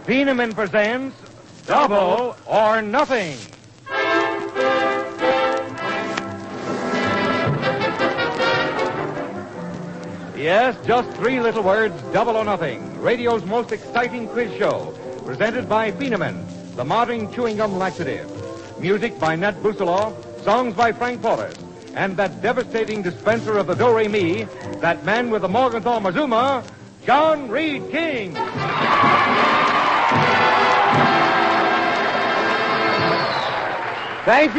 Phenom presents Double or Nothing. Yes, just three little words, Double or Nothing. Radio's most exciting quiz show. Presented by Phenom, the modern chewing gum laxative. Music by Nat Busalow, songs by Frank Forrest. And that devastating dispenser of the do-re-mi, that man with the Morgenthau Mazuma, John Reed King. Thank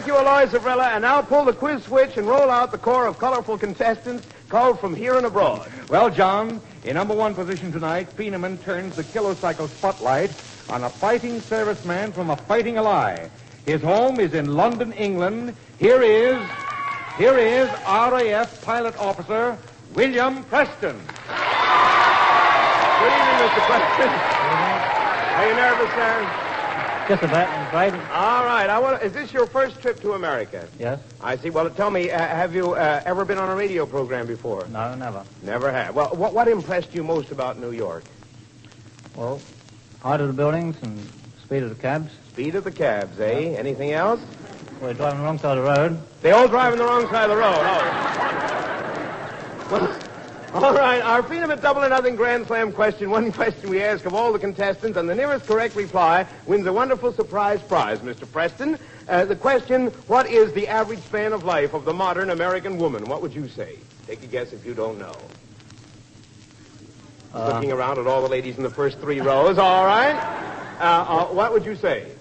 you, Eloy Zavrella. And now pull the quiz switch and roll out the corps of colorful contestants called from here and abroad. Well, John, in number one position tonight, Phenom turns the kilocycle spotlight on a fighting serviceman from a fighting ally. His home is in London, England. Here is RAF pilot officer William Preston. Good evening, Mr. Preston. Are you nervous, sir? Just about, I'm afraid. All right. Is this your first trip to America? Yes. I see. Well, tell me, have you ever been on a radio program before? No, never. Never have. Well, what impressed you most about New York? Well, height of the buildings and speed of the cabs. Speed of the cabs, eh? Yeah. Anything else? We're driving the wrong side of the road. They all drive on the wrong side of the road. Oh. Well, all right. Our Phenom Double or Nothing Grand Slam question. One question we ask of all the contestants, and the nearest correct reply wins a wonderful surprise prize, Mr. Preston. The question, what is the average span of life of the modern American woman? What would you say? Take a guess if you don't know. Looking around at all the ladies in the first three rows. All right. What would you say?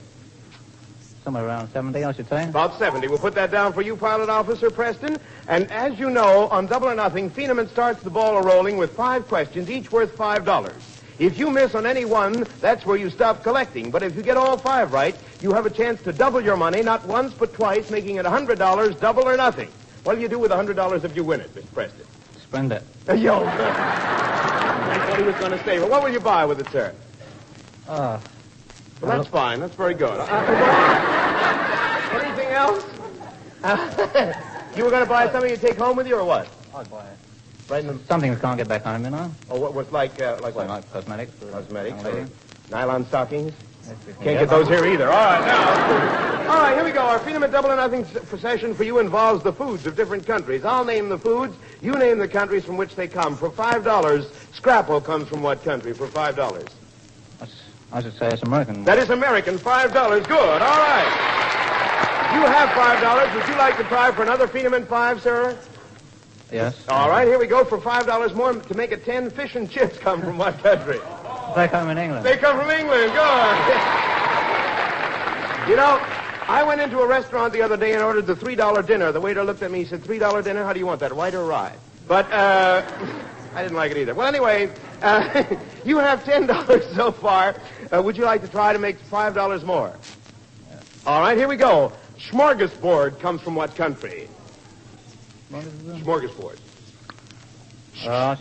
Somewhere around 70, I should say. About 70. We'll put that down for you, Pilot Officer Preston. And as you know, on Double or Nothing, Phenom starts the ball a-rolling with 5 questions, each worth $5. If you miss on any one, that's where you stop collecting. But if you get all 5 right, you have a chance to double your money, not once but twice, making it $100, double or nothing. What do you do with $100 if you win it, Mr. Preston? Spend it. Yo. That's what he was going to say. Well, what will you buy with it, sir? Well, that's fine. That's very good. Anything else? You were going to buy something you take home with you, or what? I'd buy it. Right in the... Something we can't get back home, you know? Oh, what was like what? Like cosmetics. Cosmetics. Or Nylon stockings? Can't Can't get those here either. All right, now. All right, here we go. Our Phenom Double or Nothing session for you involves the foods of different countries. I'll name the foods. You name the countries from which they come. For $5, Scrapple comes from what country for $5? I should say it's American. That is American. $5. Good. All right. You have $5. Would you like to try for another Phenom 5, sir? Yes. All right, here we go. For $5 more to make it 10, fish and chips come from what country? Back home in England. They come from England. Good. You know, I went into a restaurant the other day and ordered the $3 dinner. The waiter looked at me and said, $3 dinner? How do you want that, white or rye? But, I didn't like it either. Well, anyway, you have $10 so far. Would you like to try to make $5 more? Yes. All right, here we go. Smorgasbord comes from what country? Smorgasbord. I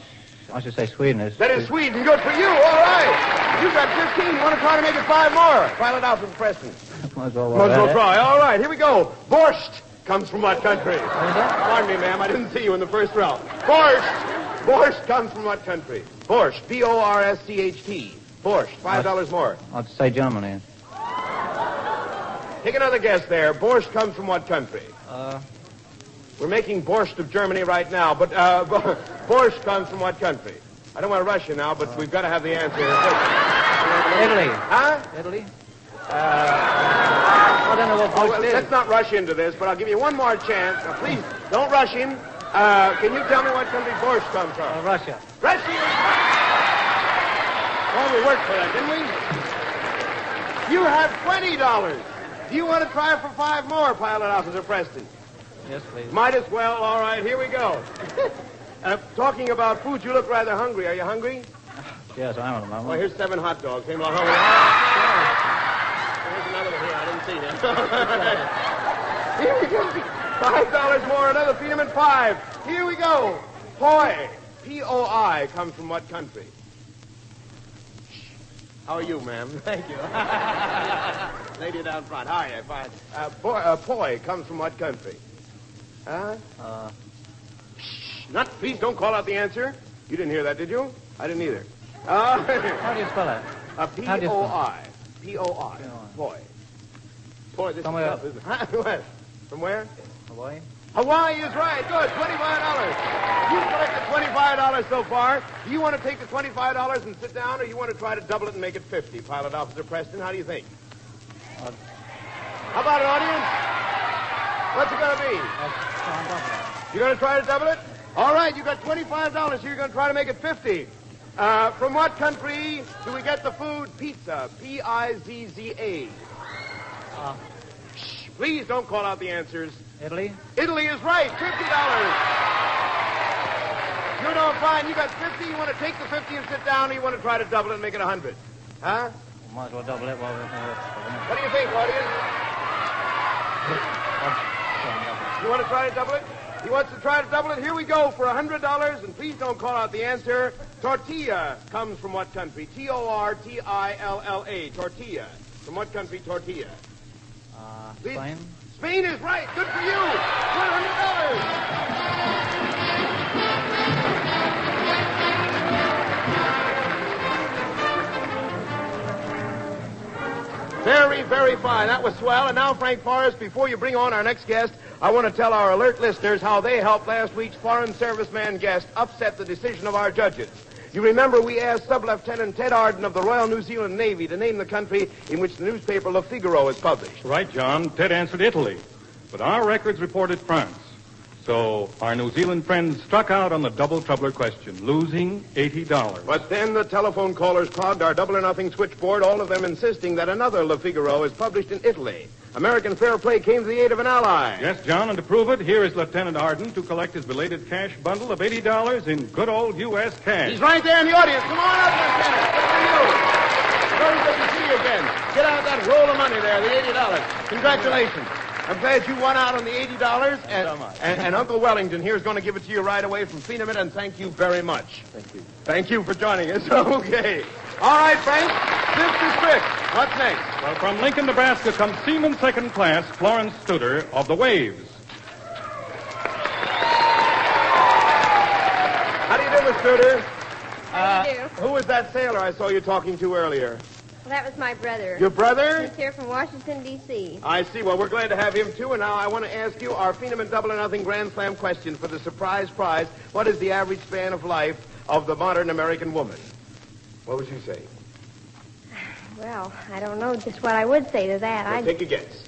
should say Sweden is. That is Sweden. Good for you. All right. You got 15. You want to try to make it 5 more? Pilot out from Preston. Might as well try. All right, here we go. Borscht comes from what country? Pardon me, ma'am. I didn't see you in the first round. Borscht. Borscht comes from what country? Borscht. B-O-R-S-C-H-T. Borscht. $5 more. I'd say Germany. Take another guess there. Borscht comes from what country? We're making borscht of Germany right now, but borscht comes from what country? I don't want to rush you now, but we've got to have the answer. Italy. Huh? Italy? I don't know what borscht is. Let's not rush into this, but I'll give you one more chance. Now, please, don't rush him. Can you tell me what country borscht comes from? Russia. Russia! Well, we worked for that, didn't we? You have $20. Do you want to try for 5 more, Pilot Officer Preston? Yes, please. Might as well. All right, here we go. Talking about food, you look rather hungry. Are you hungry? Yes, I am at the moment. Well, here's 7 hot dogs. Ain't no hungry. There's another one here. I didn't see that. Here we go. $5 more. Another Phenom 5. Here we go. Poi. P-O-I comes from what country? How are you, ma'am? Thank you. Lady down front. Hi, fine. Poi comes from what country? Huh? Not, please don't call out the answer. You didn't hear that, did you? I didn't either. How do you spell it? How do you P-O-I. P-O-I. Boy. Boy, this Somewhere is tough, isn't it? What? From where? Hawaii? Hawaii is right. Good. $25. You've collected $25 so far. Do you want to take the $25 and sit down, or you want to try to double it and make it 50? Pilot Officer Preston, how do you think? How about it, audience? What's it going to be? You're going to try to double it? All right, you got $25, so you're going to try to make it 50. From what country do we get the food pizza? P-I-Z-Z-A. Shh, please don't call out the answers. Italy? Italy is right. $50. You're doing fine. You got 50. You want to take the 50 and sit down, or you want to try to double it and make it 100? Huh? Might as well double it while we're What do you think, audience? You want to try to double it? He wants to try to double it. Here we go for $100, and please don't call out the answer. Tortilla comes from what country? T-O-R-T-I-L-L-A. Tortilla. From what country, tortilla? Spain? Spain is right. Good for you. $100. Very, very fine. That was swell. And now, Frank Forrest, before you bring on our next guest, I want to tell our alert listeners how they helped last week's Foreign Serviceman guest upset the decision of our judges. You remember we asked Sub-Lieutenant Ted Arden of the Royal New Zealand Navy to name the country in which the newspaper Le Figaro is published. Right, John. Ted answered Italy. But our records reported France. So our New Zealand friends struck out on the double troubler question, losing $80. But then the telephone callers clogged our double or nothing switchboard, all of them insisting that another Le Figaro is published in Italy. American fair play came to the aid of an ally. Yes, John, and to prove it, here is Lieutenant Arden to collect his belated cash bundle of $80 in good old U.S. cash. He's right there in the audience. Come on up, Lieutenant. Good for you. Very good to see you again. Get out that roll of money there, the $80. Congratulations. I'm glad you won out on the $80, and Uncle Wellington here is going to give it to you right away from Phenomit, and thank you very much. Thank you. Thank you for joining us. Okay. All right, Frank. Mr. Strick, what's next? Well, from Lincoln, Nebraska comes Seaman Second Class Florence Studer of the Waves. How do you do, Miss Studer? How do you do? Who was that sailor I saw you talking to earlier? Well, that was my brother. Your brother? He's here from Washington, D.C. I see. Well, we're glad to have him, too. And now I want to ask you our Phenom Double or Nothing Grand Slam question for the surprise prize. What is the average span of life of the modern American woman? What would you say? Well, I don't know just what I would say to that. Well, take a guess.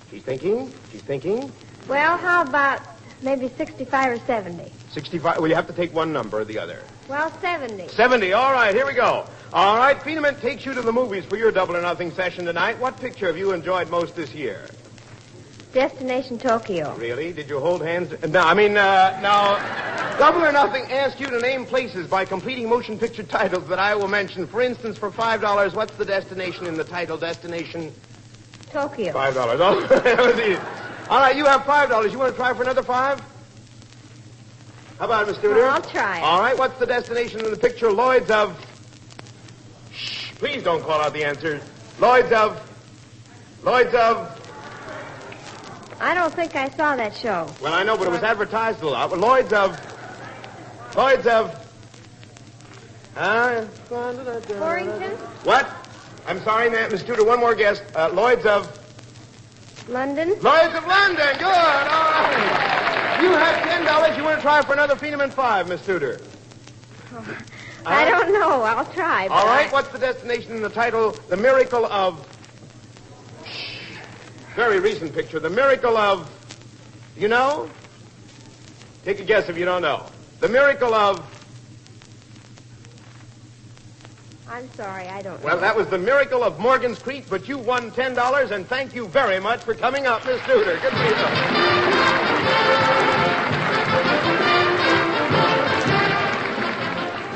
She's thinking. She's thinking. Well, how about maybe 65 or 70? 65. Well, you have to take one number or the other. Well, 70. 70. All right, here we go. All right, Phenom takes you to the movies for your Double or Nothing session tonight. What picture have you enjoyed most this year? Destination Tokyo. Really? Did you hold hands? No, Double or Nothing asks you to name places by completing motion picture titles that I will mention. For instance, for $5, what's the destination in the title? Destination? Tokyo. $5. Oh, that was easy. All right, you have $5. You want to try for another $5? How about it, Miss Studer? Well, I'll try it. All right, what's the destination in the picture? Lloyd's of... Shh, please don't call out the answers. Lloyd's of... I don't think I saw that show. Well, I know, but it was advertised a lot. Lloyd's of... Torrington? What? I'm sorry, Miss Tudor, one more guess. Lloyd's of... London? Lloyd's of London. Good. All right. You have $10. You want to try for another Phenom 5, Miss Tudor? I don't know. I'll try. All right. What's the destination in the title? The Miracle of... Very recent picture. The Miracle of... You know? Take a guess if you don't know. The Miracle of... I'm sorry, I don't know. Well, that was The Miracle of Morgan's Creek, but you won $10, and thank you very much for coming up, Miss Tudor. Good for you.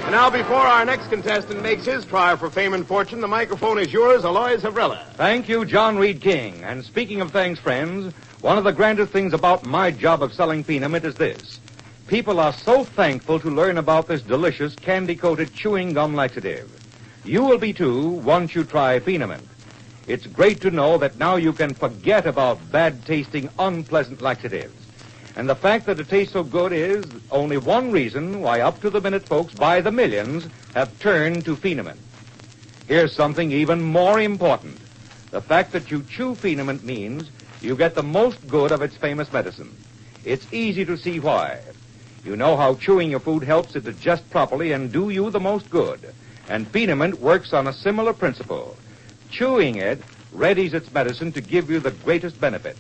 And now, before our next contestant makes his try for fame and fortune, the microphone is yours, Aloy Zavrilla. Thank you, John Reed King. And speaking of thanks, friends, one of the grandest things about my job of selling Phenom is this. People are so thankful to learn about this delicious candy-coated chewing gum laxative. You will be, too, once you try Phenom. It's great to know that now you can forget about bad-tasting, unpleasant laxatives. And the fact that it tastes so good is only one reason why up-to-the-minute folks by the millions have turned to Phenom. Here's something even more important. The fact that you chew Phenament means you get the most good of its famous medicine. It's easy to see why. You know how chewing your food helps it digest properly and do you the most good. And Phenament works on a similar principle. Chewing it readies its medicine to give you the greatest benefit.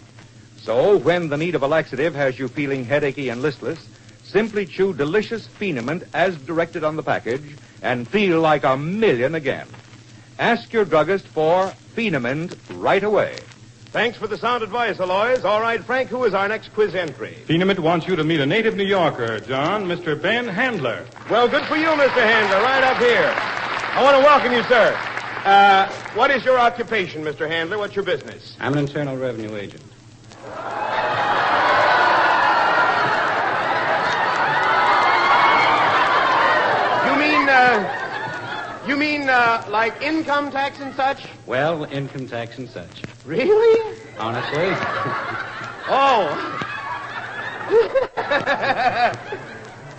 So, when the need of a laxative has you feeling headachy and listless, simply chew delicious Phenament as directed on the package and feel like a million again. Ask your druggist for Phenament right away. Thanks for the sound advice, Aloys. All right, Frank, who is our next quiz entry? Phenament wants you to meet a native New Yorker, John, Mr. Ben Handler. Well, good for you, Mr. Handler, right up here. I want to welcome you, sir. What is your occupation, Mr. Handler? What's your business? I'm an Internal Revenue agent. You mean like income tax and such? Well, income tax and such. Really? Honestly. Oh.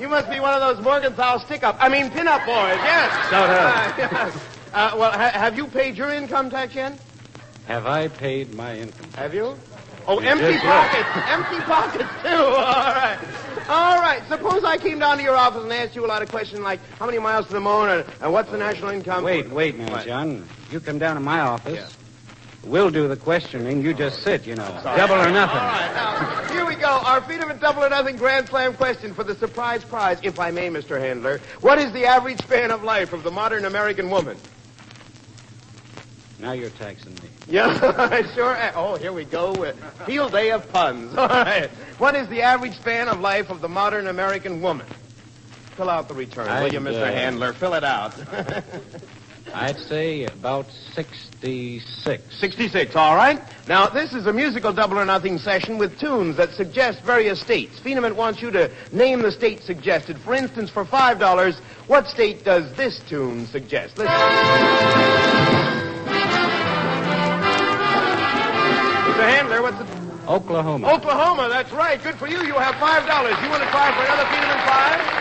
You must be one of those Morgenthau pin-up boys, yes. Well, have you paid your income tax yet? Have I paid my income tax? Have you? Oh, empty pockets. Empty pockets, too. All right. All right. Suppose I came down to your office and asked you a lot of questions like how many miles to the moon and what's the national income? Wait now, John. You come down to my office. Yeah. We'll do the questioning. You just sit, Double or nothing. All right. Now, here we go. Our Phenament Double or Nothing Grand Slam question for the surprise prize, if I may, Mr. Handler. What is the average span of life of the modern American woman? Now you're taxing me. Yeah, sure. Oh, here we go. Field day of puns. All right. What is the average span of life of the modern American woman? Fill out the return, will you, Mr. Handler? Fill it out. I'd say about 66. 66, all right. Now, this is a musical Double or Nothing session with tunes that suggest various states. Phenament wants you to name the state suggested. For instance, for $5, what state does this tune suggest? Listen. Mr. Handler, what's the... Oklahoma. Oklahoma, that's right. Good for you. You have $5. You want to try for another Phenament 5?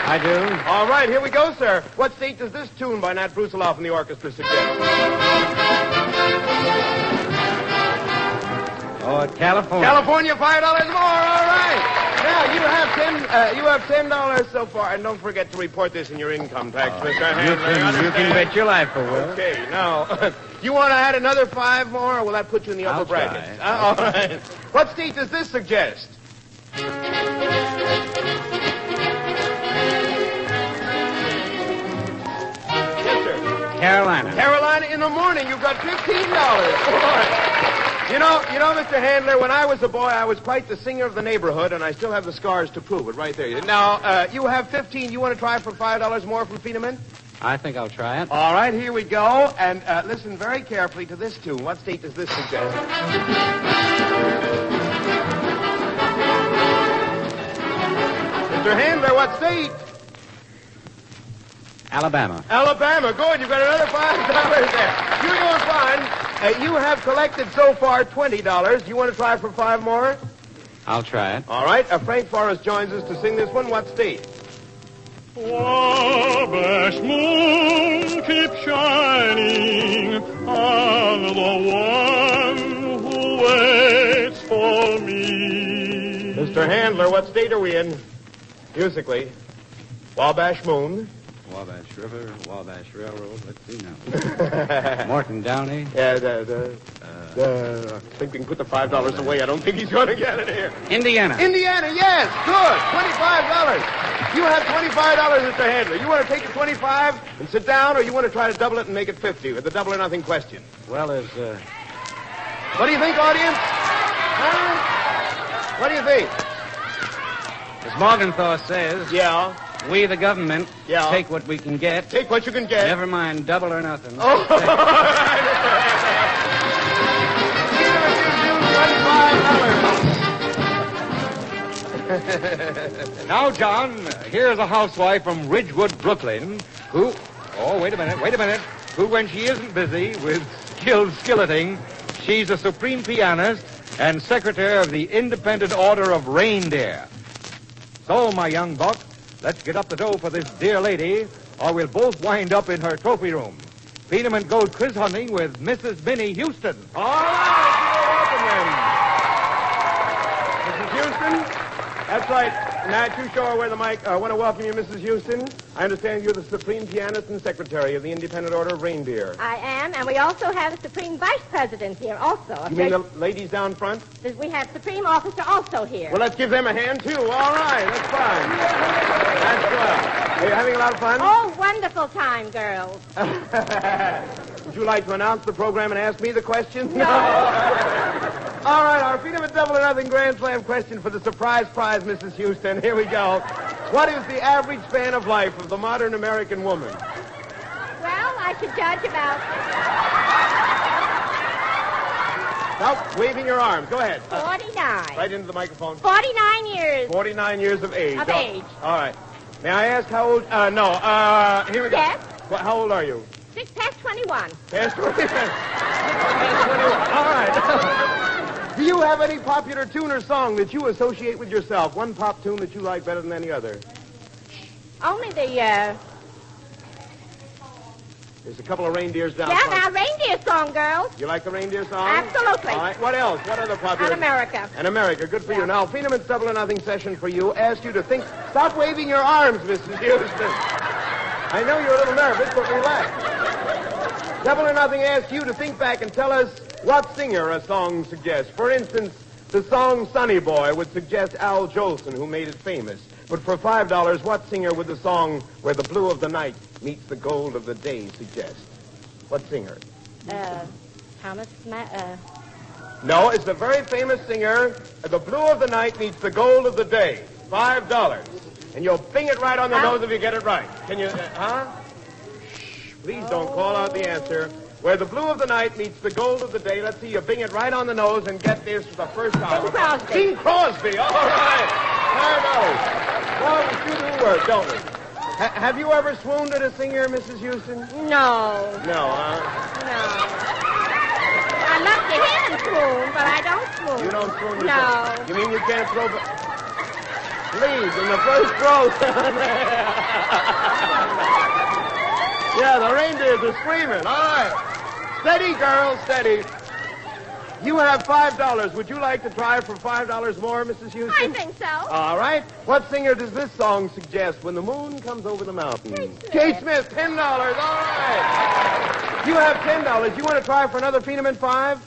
I do. All right, here we go, sir. What state does this tune by Nat Brusiloff and the orchestra suggest? Oh, California. California, $5 more. All right. Now you have $10 so far, and don't forget to report this in your income tax, Mr. Handler. You can bet your life I will. Okay. Now, you want to add another 5 more, or will that put you in the upper bracket? All right. What state does this suggest? Yes, sir. Carolina. Carolina in the morning. You've got $15. You know, Mr. Handler, when I was a boy, I was quite the singer of the neighborhood, and I still have the scars to prove it right there. Now, you have 15. You want to try for $5 more from Phenament? I think I'll try it. All right, here we go. And listen very carefully to this tune. What state does this suggest? Mr. Handler, what state? Alabama. Alabama. Good. You've got another $5 there. You're doing fine. You have collected so far $20. You want to try for 5 more? I'll try it. All right. Frank Forrest joins us to sing this one. What state? Wabash moon, keep shining on the one who waits for me. Mr. Handler, what state are we in? Musically. Wabash moon. Wabash River, Wabash Railroad. Let's see now. Morton Downey. Yeah, I think we can put the $5 away. I don't think he's going to get it here. Indiana. Indiana, yes. Good. $25. You have $25, Mr. Handler. You want to take the 25 and sit down, or you want to try to double it and make it 50 with the double or nothing question? Well, as, What do you think, audience? Huh? What do you think? as Morgenthau says, Yeah. we, the government, Yeah. take what we can get. Take what you can get. Never mind double or nothing. Oh, all right, Mr. Handler. Now, John, here's a housewife from Ridgewood, Brooklyn, who... Oh, wait a minute. Who, when she isn't busy with skilled skilleting, she's a supreme pianist and secretary of the Independent Order of Reindeer. So, my young buck, let's get up the dough for this dear lady, or we'll both wind up in her trophy room. Peeneman Gold Quiz Hunting with Mrs. Minnie Houston. All right, you're welcome then. Mrs. Houston? That's right. Matt, you show her where the mic. I want to welcome you, Mrs. Houston. I understand you're the Supreme Pianist and Secretary of the Independent Order of Reindeer. I am, and we also have the Supreme Vice President here also. You mean the ladies down front? We have Supreme Officer also here. Well, let's give them a hand, too. All right, that's fine. That's well. Are you having a lot of fun? Oh, wonderful time, girls. Would you like to announce the program and ask me the question? No. All right, our Freedom at Double or Nothing Grand Slam question for the surprise prize, Mrs. Houston. Here we go. What is the average span of life of the modern American woman? Well, I should judge about Stop waving your arms. Go ahead. 49. Right into the microphone. 49 years. 49 years of age. Of age. All right. May I ask how old? Here we go. Yes. How old are you? 6 past 21. Past 21. Past 21. All right. Do you have any popular tune or song that you associate with yourself? One pop tune that you like better than any other? Only the, There's a couple of reindeers down Yeah, front. now, reindeer song, girls. You like the reindeer song? Absolutely. All right. What else? What other popular? And America. And America. Good for Yeah. you. Now, Peeneman's Double or Nothing session for you asks you to think. Stop waving your arms, Mrs. Houston. I know you're a little nervous, but relax. Double or Nothing asks you to think back and tell us what singer a song suggests. For instance, the song Sonny Boy would suggest Al Jolson, who made it famous. But for $5, what singer would the song Where the Blue of the Night Meets the Gold of the Day suggest? What singer? No, it's the very famous singer, The Blue of the Night Meets the Gold of the Day. $5. And you'll bing it right on the nose if you get it right. Can you, Shh, please don't call out the answer. Where the blue of the night meets the gold of the day. Let's see you bing it right on the nose and get this for the first time. Bing Crosby. Bing Crosby. All right. There goes. Well, we do work, don't we? Have you ever swooned at a singer, Mrs. Houston? No. No, huh? No. I love to hear them swoon, but I don't swoon. You don't swoon No. yourself? You mean you can't throw... Please, in the first row. Yeah, the reindeers are screaming. All right. Steady, girls, steady. You have $5. Would you like to try for $5 more, Mrs. Houston? I think so. All right. What singer does this song suggest? When the moon comes over the mountain. Kate Smith. Kate Smith, $10. All right. You have $10. You want to try for another Peeneman 5?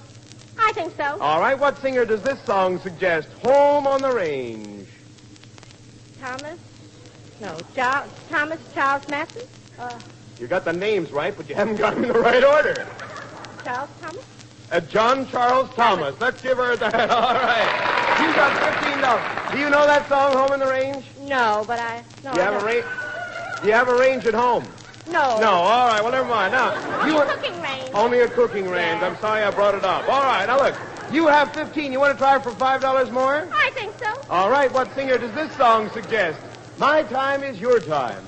I think so. All right. What singer does this song suggest? Home on the Range. Thomas Charles Mason? You got the names right, but you haven't got them in the right order. Charles Thomas? John Charles Thomas. Let's give her that. All right. You got $15. Do you know that song, Home in the Range? No, but I... No, Do you I have a don't. range? Do you have a range at home? No. No. All right. Well, never mind. Now, Only a cooking range. Only a cooking range. Yeah. I'm sorry I brought it up. All right. Now, look. You have 15. You want to try for $5 more? I think so. All right. What singer does this song suggest? My time is your time.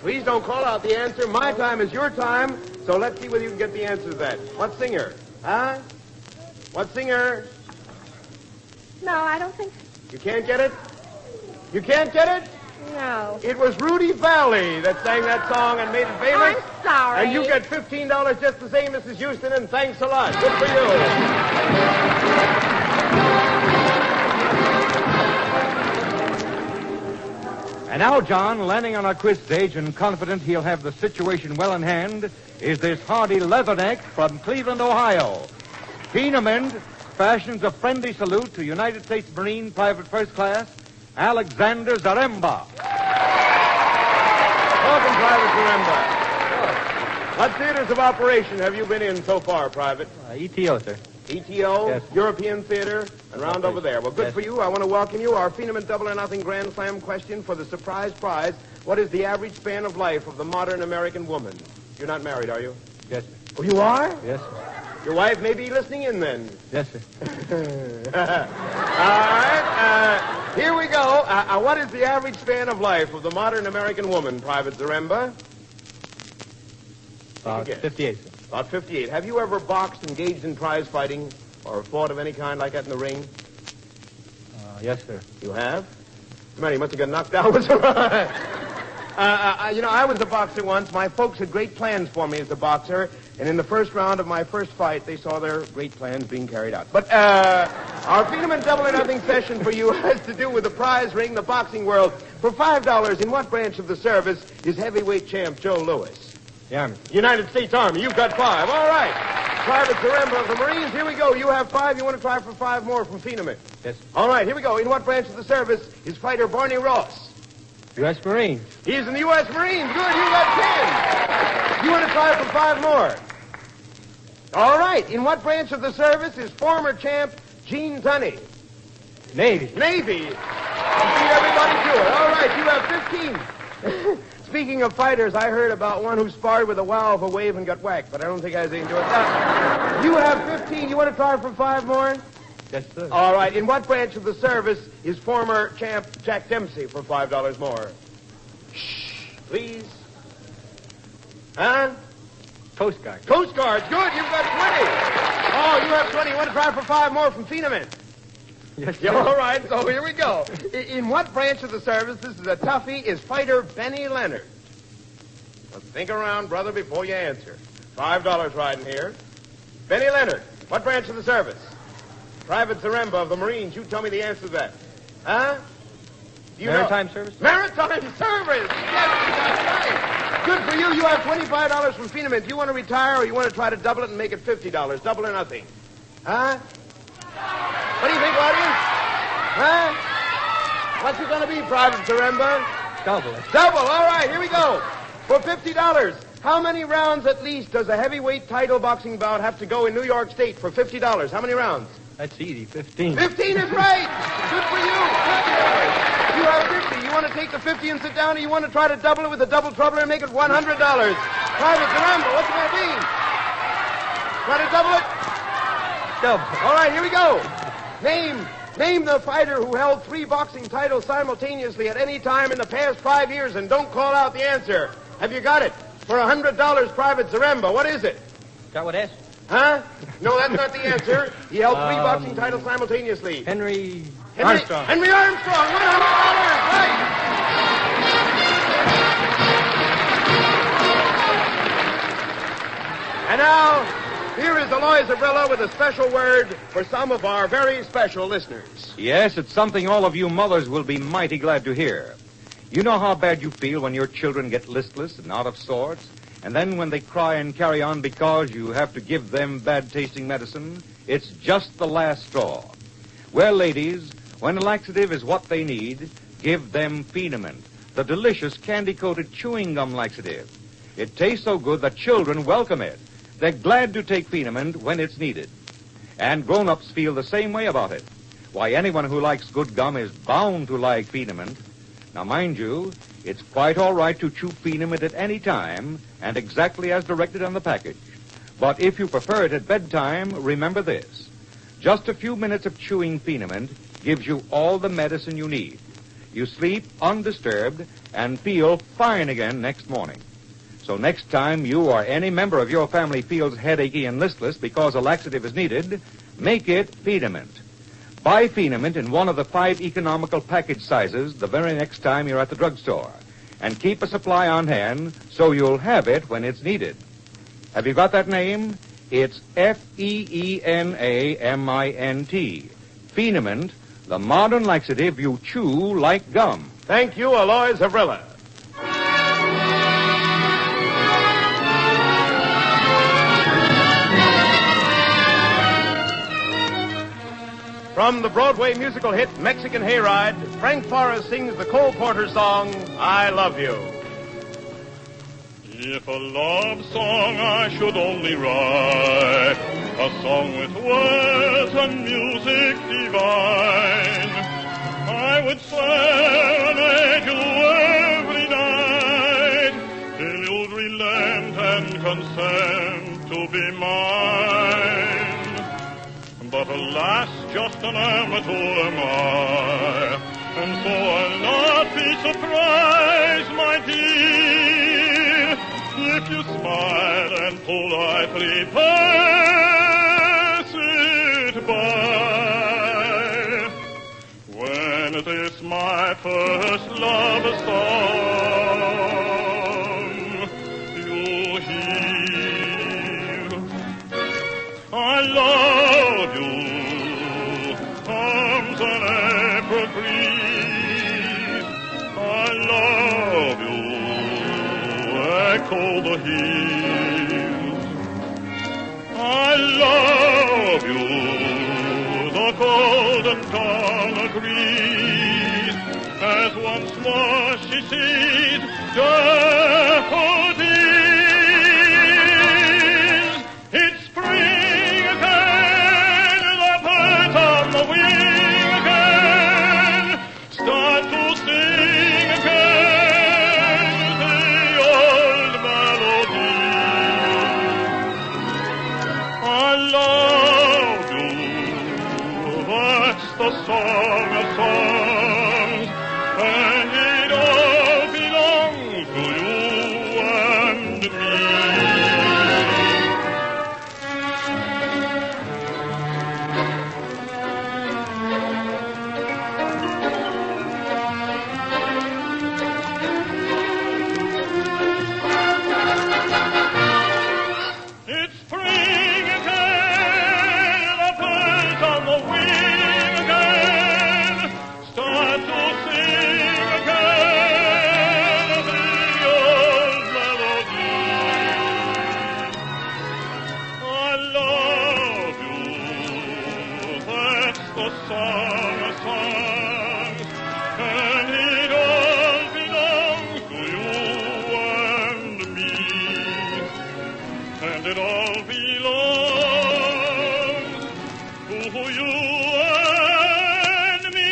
Please don't call out the answer. My time is your time. So let's see whether you can get the answer to that. What singer? Huh? What singer? No, I don't think so. You can't get it? You can't get it? No. It was Rudy Valley that sang that song and made it famous. I'm sorry. And you get $15 just the same, Mrs. Houston, and thanks a lot. Good for you. And now, John, landing on our quiz stage and confident he'll have the situation well in hand, is this hardy leatherneck from Cleveland, Ohio. Peeneman fashions a friendly salute to United States Marine Private First Class Alexander Zaremba. Welcome, Private Zaremba. What theaters of operation have you been in so far, Private? ETO, sir. ETO, Yes. European Theater, and round over there. Well, good Yes. for you. I want to welcome you. Our Peeneman Double or Nothing Grand Slam question for the surprise prize. What is the average span of life of the modern American woman? You're not married, are you? Yes, sir. Oh, you are? Yes, sir. Your wife may be listening in then. Yes, sir. All right. Here we go. What is the average span of life of the modern American woman, Private Zaremba? About Yes. 58, sir. About 58. Have you ever boxed, engaged in prize fighting, or fought of any kind like that in the ring? Yes, sir. You have? Man, you must have got knocked out. All I was a boxer once. My folks had great plans for me as a boxer. And in the first round of my first fight, they saw their great plans being carried out. But our Phenom Double or Nothing session for you has to do with the prize ring, the boxing world. For $5, in what branch of the service is heavyweight champ Joe Louis? The Army. United States Army. You've got 5. All right. Private Zaremba of the Marines. Here we go. You have 5. You want to try for 5 more from Phenom? Yes. All right. Here we go. In what branch of the service is fighter Barney Ross? U.S. Marine. He's in the U.S. Marines. Good. You got 10. You want to try for 5 more? All right. In what branch of the service is former champ Gene Tunney? Navy. Navy. Beat everybody to it. All right. You have 15. Speaking of fighters, I heard about one who sparred with a wow of a wave and got whacked, but I don't think I was into it. You have 15. You want to try for 5 more? Yes, sir. All right. In what branch of the service is former champ Jack Dempsey for $5 more? Shh, please. Huh? Coast Guard. Coast Guard's good. You've got 20. Oh, you have 20. You want to try for 5 more from Phenom? Yes, sir. Yeah, all right, so here we go. In what branch of the service, this is a toughie, is fighter Benny Leonard? Well, think around, brother, before you answer. $5 riding here. Benny Leonard, what branch of the service? Private Zaremba of the Marines. You tell me the answer to that. Huh? Do you Maritime know? service? Maritime service. Yes, that's right. Good for you. You have $25 from Phenom. Do you want to retire or you want to try to double it and make it $50? Double or nothing. Huh? What do you think, audience? Huh? What's it going to be, Private Zaremba? Double it. Double. All right, here we go. For $50, how many rounds at least does a heavyweight title boxing bout have to go in New York State for $50? How many rounds? That's easy. 15. 15 is right. Good for you. $50. You have 50. You want to take the 50 and sit down, or you want to try to double it with a double troubler and make it $100? Private Zaremba, what's it going to be? Try to double it? Double. All right, here we go. Name the fighter who held 3 boxing titles simultaneously at any time in the past 5 years, and don't call out the answer. Have you got it? For $100, Private Zaremba. What is it? Is that what S? Huh? No, that's not the answer. He held 3 boxing titles simultaneously. Henry Armstrong. Henry Armstrong. $100. Right. And now, here is Aloy Zabrilla with a special word for some of our very special listeners. Yes, it's something all of you mothers will be mighty glad to hear. You know how bad you feel when your children get listless and out of sorts, and then when they cry and carry on because you have to give them bad-tasting medicine? It's just the last straw. Well, ladies, when a laxative is what they need, give them Phenom, the delicious candy-coated chewing gum laxative. It tastes so good that children welcome it. They're glad to take Phenom when it's needed. And grown-ups feel the same way about it. Why, anyone who likes good gum is bound to like Phenom. Now, mind you, it's quite all right to chew Phenom at any time and exactly as directed on the package. But if you prefer it at bedtime, remember this. Just a few minutes of chewing Phenom gives you all the medicine you need. You sleep undisturbed and feel fine again next morning. So next time you or any member of your family feels headachy and listless because a laxative is needed, make it Phenom. Buy Phenom in one of the 5 economical package sizes the very next time you're at the drugstore. And keep a supply on hand so you'll have it when it's needed. Have you got that name? It's Phenemint. Phenom, the modern laxative you chew like gum. Thank you, Aloy Zavrilla. From the Broadway musical hit Mexican Hayride, Frank Forrest sings the Cole Porter song, I Love You. If a love song I should only write, a song with words and music divine, I would serenade you every night, till you'd relent and consent to be mine. But alas, just an amateur am I, and so I'll not be surprised, my dear, if you smile and politely pass it by. When this my first love song to the hills. I love you, the cold and dawn agrees, as once more she sees daffodils. It's spring again, the birds on the wing again start to sing again the old melody. I love you, that's the song of songs, and it all belongs to you and me. It's spring again, the birds on the wing again start to sing again the old melody. I love you, that's the song of songs, and it all belongs to you and me. And it all belongs to you and me.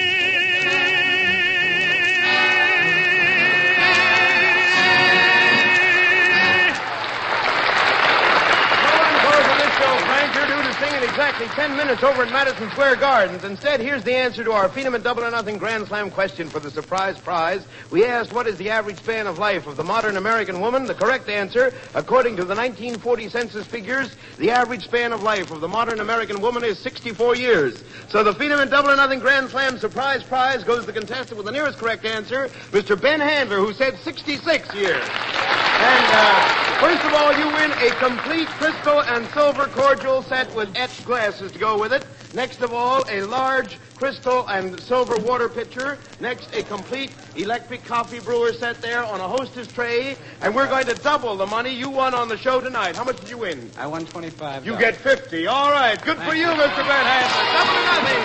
Singing exactly 10 minutes over at Madison Square Gardens. Instead, here's the answer to our Phenom and Double or Nothing Grand Slam question for the surprise prize. We asked, what is the average span of life of the modern American woman? The correct answer, according to the 1940 census figures, the average span of life of the modern American woman is 64 years. So the Phenom and Double or Nothing Grand Slam surprise prize goes to the contestant with the nearest correct answer, Mr. Ben Handler, who said 66 years. And first of all, you win a complete crystal and silver cordial set with etched glasses to go with it. Next of all, a large crystal and silver water pitcher. Next, a complete electric coffee brewer set there on a hostess tray. And we're going to double the money you won on the show tonight. How much did you win? I won $25. You get 50. All right. Good for you, Mr. Ben Handler. Double or nothing.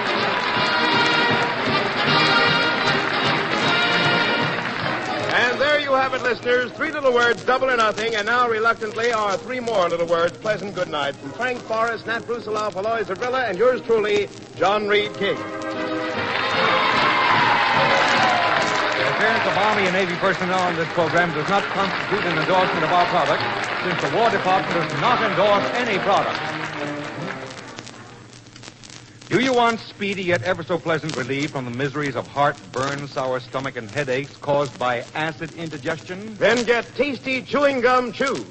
And there you have it, listeners. 3 little words, double or nothing, and now, reluctantly, our 3 more little words, pleasant good night. From Frank Forrest, Nat Brusiloff, Aloy Zabrilla, and yours truly, John Reed King. The appearance of Army and Navy personnel on this program does not constitute an endorsement of our product, since the War Department does not endorse any product. Do you want speedy yet ever so pleasant relief from the miseries of heartburn, sour stomach, and headaches caused by acid indigestion? Then get tasty chewing gum Chews.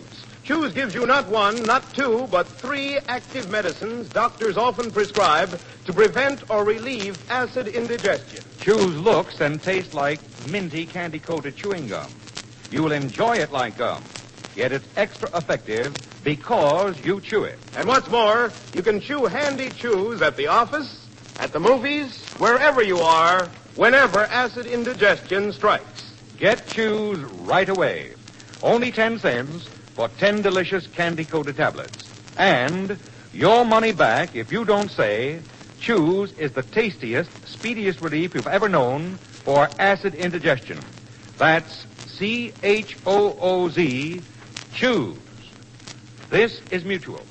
Chews gives you not 1, not 2, but 3 active medicines doctors often prescribe to prevent or relieve acid indigestion. Chews looks and tastes like minty candy-coated chewing gum. You will enjoy it like gum, yet it's extra effective because you chew it. And what's more, you can chew handy chews at the office, at the movies, wherever you are, whenever acid indigestion strikes. Get Chews right away. Only 10 cents for 10 delicious candy-coated tablets. And your money back if you don't say Chews is the tastiest, speediest relief you've ever known for acid indigestion. That's CHOOZ, Chews. This is Mutual.